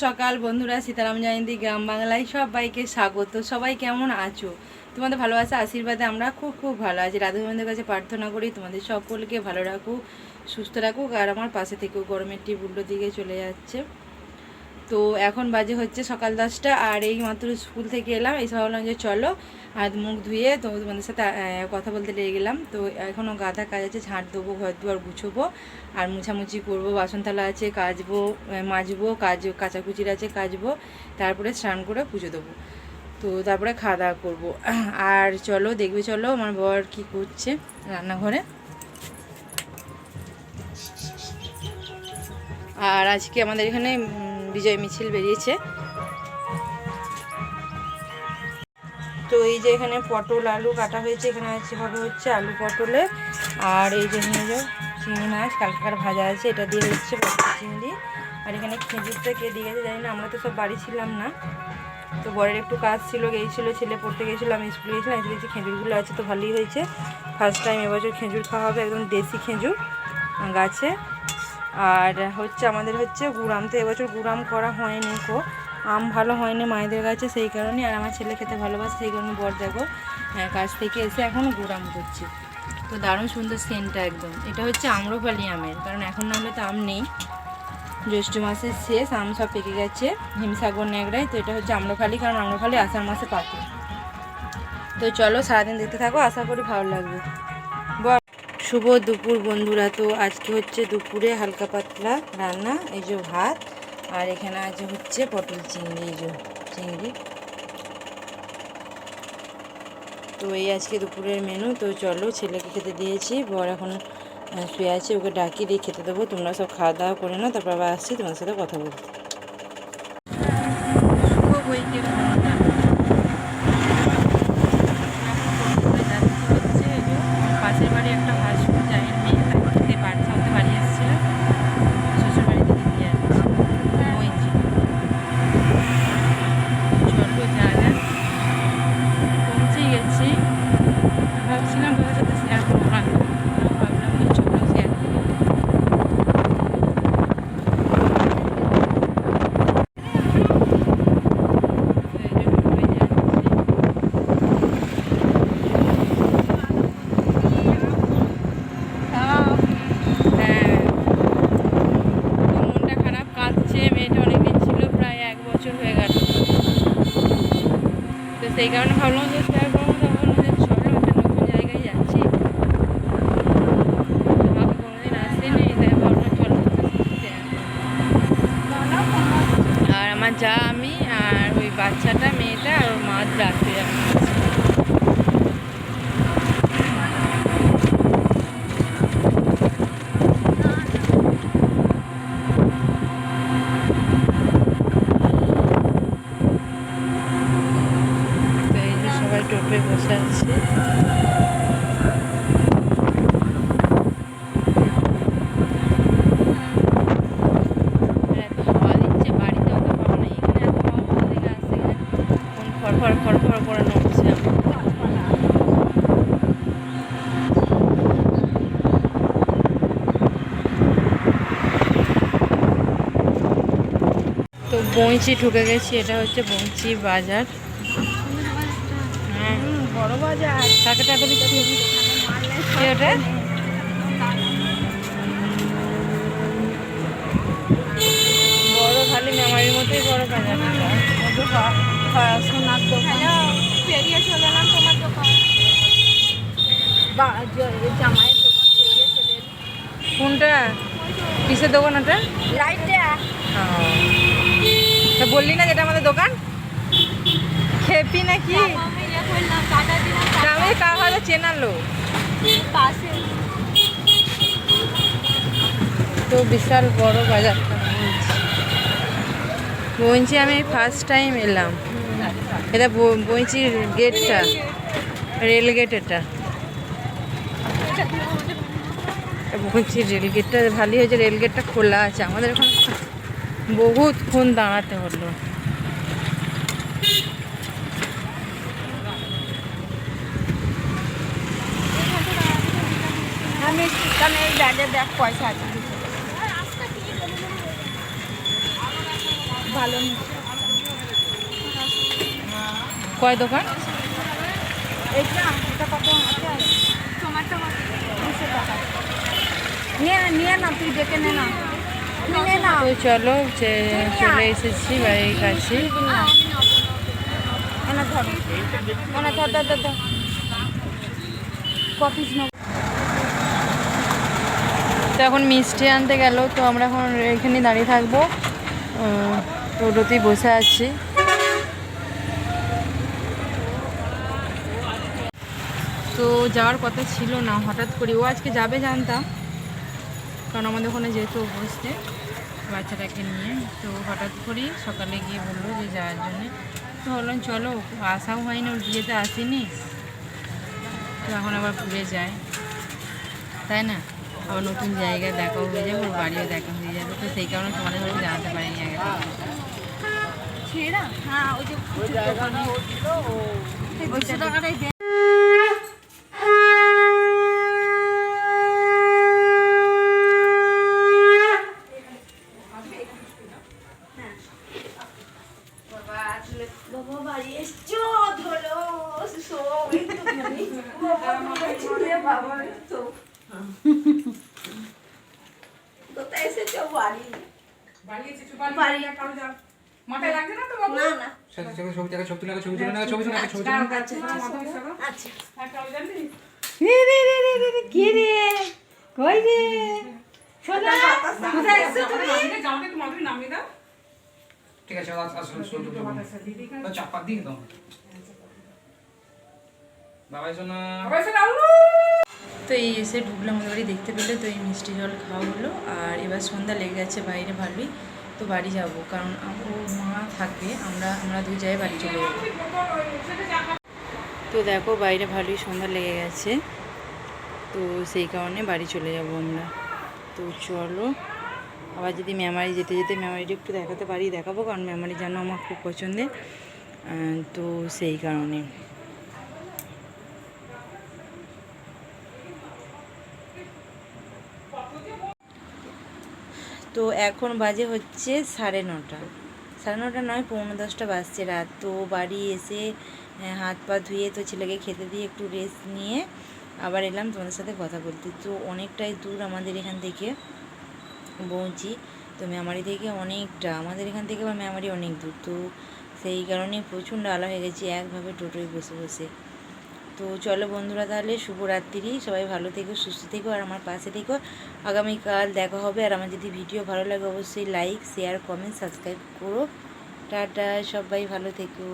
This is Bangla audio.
সকাল বন্ধুরা, সীতারাম জয়ন্তী গ্রাম বাংলায় সবাইকে স্বাগত। সবাই কেমন আছো? তোমাদের ভালোবাসা আশীর্বাদে আমরা খুব খুব ভালো আছি। রাধা গোবিন্দের কাছে প্রার্থনা করি তোমাদের সকলকে ভালো রাখুক, সুস্থ রাখুক, আর আমার পাশে থেকেও। গরমের টিপ উল্টো দিকে চলে যাচ্ছে। তো এখন বাজে হচ্ছে সকাল 10টা, আর এই মাত্র স্কুল থেকে এলাম। এই সব বললাম যে চলো হাত মুখ ধুয়ে তোমাদের সাথে কথা বলতে লেগে গেলাম। তো এখনও গাদা কাজ আছে, ঝাঁট দেবো, ঘর দুয়ার গুছোবো, আর মুছামুছি করবো, বাসন থালা আছে কাচবো, মাজবো, কাচাকুচির আছে কাচবো, তারপরে স্নান করে পুজো দেবো। তো তারপরে খাওয়া দাওয়া করবো। আর চলো দেখবে, চলো আমার বর কী করছে রান্নাঘরে। আর আজকে আমাদের এখানে বিজয় মিছিল বেরিয়েছে। তো এই যে এখানে পটল আলু কাটা হয়েছে, এখানে আছে হবে হচ্ছে আলু পটলে, আর এই যে চিংড়ি মাছ কালকার ভাজা আছে, এটা দিয়ে হচ্ছে পটল চিংড়ি। আর এখানে খেজুরটা কে দিয়ে গেছে জানি না, আমরা তো সব বাড়ি ছিলাম না। তো বরের একটু কাজ ছিল, গিয়েছিলো, ছেলে পড়তে গিয়েছিলো, আমি স্কুলে গিয়েছিলাম। এসে দেখছি খেজুরগুলো আছে, তো ভালোই হয়েছে। ফার্স্ট টাইম এবছর খেজুর খাওয়া হবে, একদম দেশি খেজুর গাছে। আর হচ্ছে আমাদের হচ্ছে গুড়াম, তো এবছর গুড়াম করা হয়নি, আম ভালো হয়নি মায়েদের কাছে, সেই কারণে। আর আমার ছেলে খেতে ভালোবাসে, সেই কারণে বর দেখো কাছ থেকে এসে এখন গুড়াম করছি। তো দারুণ সুন্দর সেন্টটা একদম। এটা হচ্ছে আম্রপালি আমের, কারণ এখন না হলে তো আম নেই, জ্যৈষ্ঠ মাসের শেষ, আম সব পেকে গেছে হিমসাগর ন্যাংরায়। তো এটা হচ্ছে আম্রপালি, কারণ আম্রপালি আষাঢ় মাসে পাকে। তো চলো সারাদিন দেখতে থাকো, আশা করি ভালো লাগবে। শুভ দুপুর বন্ধুরা। তো আজকে হচ্ছে দুপুরে হালকা পাতলা রান্না, এই যে ভাত, আর এখানে আছে হচ্ছে পটল চিংড়ি, এই যে চিংড়ি। তো এই আজকে দুপুরের মেনু। তো চলো ছেলেকে খেতে দিয়েছি, বর এখন শুয়ে আছে, ওকে ডাকি দিয়ে খেতে দেবো। তোমরা সব খাওয়া দাওয়া করে নাও, তারপর আবার আসছি তোমার সাথে কথা বলতে। শুভ বৈকেল পাশের বাড়ি একটা হাসপাতাল যায় মেয়ে, তাকে বাড়ি সামনে বাড়ি এসেছিল, শ্বশুর বাড়ি থেকে দিয়ে আসছে। চলো যা যাক, পৌঁছেই গেছি। ভাবছিলাম তোমার সাথে শেয়ার করবো না, ভাবলাম যে চলো শেয়ার করি। সেই কারণে ভাবলাম যে শেয়ার করবো, তখন চলো একটা নতুন জায়গায় যাচ্ছি, আমাকে কোনোদিন আসেনি, তাই ভাবলাম চলো। আর আমার যা, আমি আর ওই বাচ্চাটা, মেয়েটা, আর ওর মা রাখতে যাবে। সবাই টোপে বসে আছে। ফরফর করে নড়ছে। তো বইচি ঢুকে গেছি, এটা হচ্ছে বইচি বাজার। হ্যাঁ বড় বাজার, টাকা টাকা দিচ্ছি। ওটা বড়, খালি মেমারির মতোই বড় বাজার। সোনার দোকান পেরিয়ে চলে এলাম, তোমার দোকান জামাইয়ের দোকান পেরিয়ে চলে এলাম। কোনটা কিসের দোকান ওটা? লাইটটা। তা বললি না যেটা আমাদের দোকান খেপি নাকি? আমি কাহারে চেনালো তো বিশাল বড় বাজারটা বলছি। আমি ফার্স্ট টাইম এলাম, এটা বইচির গেটটা, রেল গেট। এটা বইচির রেল গেটটা ভালোই হয়েছে, রেল গেটটা খোলা আছে। আমাদের এখানে বহুতক্ষণ দাঁড়াতে হলো। আমি ব্যাগে দেখ পয়সা আছে। ভালো কয় দোকান? এটা কত আছে? টমেটো 200 টাকা। নিয়ে না, তুই ডেকে নে না, তুই নে না। তো চলো চলে এসেছি বাড়ির কাছে। ধর কপিস নেব। তো এখন মিষ্টি আনতে গেল, তো আমরা এখন এখানে দাঁড়িয়ে থাকবো, টোটোতেই বসে আছি। তো যাওয়ার কথা ছিল না, হঠাৎ করে ও আজকে যাবে জানতাম, কারণ আমাদের ওখানে যেহেতু বসতে বাচ্চাটাকে নিয়ে, তো হঠাৎ করেই সকালে গিয়ে বললো যে যাওয়ার জন্যে। তো বললাম চলো, আসাও হয়নি, ওর বিয়েতে আসেনি, তো এখন আবার ঘুরে যায়, তাই না? আবার নতুন জায়গায় দেখাও হয়ে যাবে, ওর বাড়িও দেখা হয়ে যাবে, তো সেই কারণে তোমাদের হয়তো জানাতে পারিনি আগে থেকে। হ্যাঁ, ওই যে বাবা বাড়ি এসছো, ধরো কোথায় এসেছো? বাড়ি মাথায় লাগছে না তো বাবু? না না, আচ্ছা। কি রে কই রে সোনা, কোথায় এসেছো তুমি? জামাতে একটু মাথায় নামিয়ে দাও। ঠিক আছে, চাপা দিয়ে দাও। বাবাই শোনা, তো এই এসে ঢুকলাম ওদের বাড়ি, দেখতে পেলে তো এই মিষ্টি জল খাওয়া হলো। আর এবার সন্ধ্যা লেগে গেছে বাইরে ভালোই, তো বাড়ি যাব, কারণ ও মা থাকবে, আমরা দুই জায়গায় বাড়ি চলে যাবো। তো দেখো বাইরে ভালোই সন্ধ্যা লেগে গেছে, তো সেই কারণে বাড়ি চলে যাব আমরা। তো চলো, আবার যদি মেমারি যেতে যেতে মেমারিটা একটু দেখাতে পারি দেখাবো, কারণ মেমারি যেন আমার খুব পছন্দের, তো সেই কারণে। তো এখন বাজে হচ্ছে 9:30, 9:30 নয়, 9:45 বাজছে রাত। তো বাড়ি এসে হাত পা ধুয়ে তো ছেলেকে খেতে দিয়ে একটু রেস্ট নিয়ে আবার এলাম তোমাদের সাথে কথা বলতে। তো অনেকটাই দূর আমাদের এখান থেকে পৌঁছি, তো মেমারি থেকে অনেকটা, আমাদের এখান থেকে বা মেমারি অনেক দূর, তো সেই কারণে প্রচণ্ড আলা হয়ে গেছি একভাবে টোটোয় বসে বসে। তো চলো বন্ধুরা, তাহলে শুভরাত্রি, সবাই ভালো থেকো, সুস্থ থেকো, আর আমার পাশে থেকো। আগামীকাল দেখা হবে। আর আমার যদি ভিডিও ভালো লাগে অবশ্যই লাইক, শেয়ার, কমেন্ট, সাবস্ক্রাইব করো। টাটা, সবাই ভালো থেকো।